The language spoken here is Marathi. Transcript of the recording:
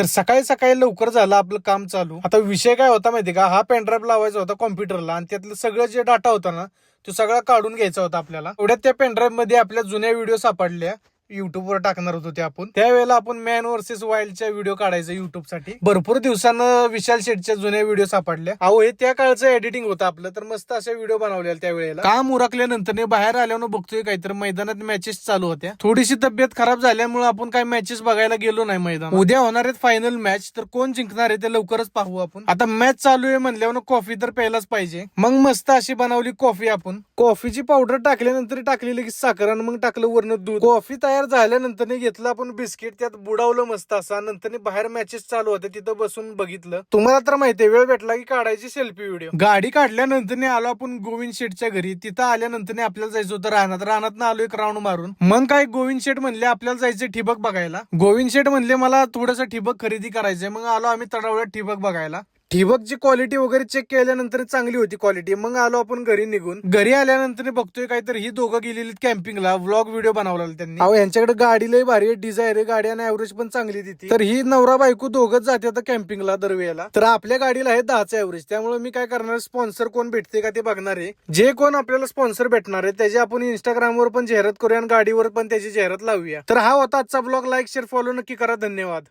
तर सकाळी सकाळी लवकर झालं आपलं काम चालू. आता विषय काय होता माहिती का, हा पेनड्राईव्ह लावायचा होता कॉम्प्युटरला आणि त्यातलं सगळं जे डाटा होता ना तो सगळा काढून घ्यायचा होता आपल्याला. एवढ्यात त्या पेनड्राईव्ह मध्ये आपल्या जुन्या व्हिडिओ सापडल्या, युट्यूबवर टाकणार होतो ते आपण. त्यावेळेला आपण मॅन वर्सेस वाईल्डच्या व्हिडिओ काढायचा युट्यूब साठी. भरपूर दिवसानं विशाल शेट्टीच्या जुन्या व्हिडिओ सापडल्या. अहो हे त्या काळचं एडिटिंग होतं आपलं, तर मस्त अशा व्हिडिओ बनवलेला त्यावेळेला. काम उरकल्यानंतर बाहेर आल्यानं बघतोय काहीतरी मैदानात मॅचेस चालू होत्या. थोडीशी तब्येत खराब झाल्यामुळे आपण काही मॅचेस बघायला गेलो नाही मैदानात. उद्या होणार आहेत फायनल मॅच, तर कोण जिंकणार आहे ते लवकरच पाहू आपण. आता मॅच चालू आहे म्हणल्यावर कॉफी तर प्यायलाच पाहिजे. मग मस्त अशी बनवली कॉफी आपण. कॉफीची पावडर टाकल्यानंतर टाकली लगेच साखर आणि मग टाकलं वरनं दूध. कॉफी तयार झाल्यानंतर घेतलं आपण बिस्किट, त्यात बुडावलं मस्त असा. नंतर बाहेर मॅचेस चालू होते, तिथं बसून बघितलं. तुम्हाला तर माहितीये वेळ भेटला की काढायची सेल्फी व्हिडिओ. गाडी काढल्यानंतर आलो आपण गोविंद शेठच्या घरी. तिथं आल्यानंतर आपल्याला जायचं होतं रानात आलो एक राऊंड मारून. मग काय गोविंद शेठ म्हणले आपल्याला जायचं ठिबक बघायला. गोविंद शेठ म्हणले मला थोडंसं ठिबक खरेदी करायचंय. मग आलो आम्ही तडावळ्यात ठिबक बघायला. ठिबकची क्वालिटी वगैरे चेक केल्यानंतर चांगली होती क्वालिटी. मग आलो आपण घरी निघून. घरी आल्यानंतर बघतोय काहीतरी ही दोघं गेलेली कॅम्पिंगला, व्लॉग व्हिडिओ बनवला त्यांनी. अहो यांच्याकडे गाडी लय भारी डिझायर आहे, गाडी आणि ऍव्हरेज पण चांगली देते. तर ही नवरा बायको दोघंच जाते आता कॅम्पिंगला दरवेळेला. तर आपल्या गाडीला आहे 10चं ऍव्हरेज. त्यामुळे मी काय करणार, स्पॉन्सर कोण भेटते का ते बघणार आहे. जे कोण आपल्याला स्पॉन्सर भेटणार आहे त्याची आपण इंस्टाग्रामवर पण जाहिरात करूया आणि गाडीवर पण त्याची जाहिरात लावूया. तर हा होता आजचा ब्लॉग. लाईक शेअर फॉलो नक्की करा. धन्यवाद.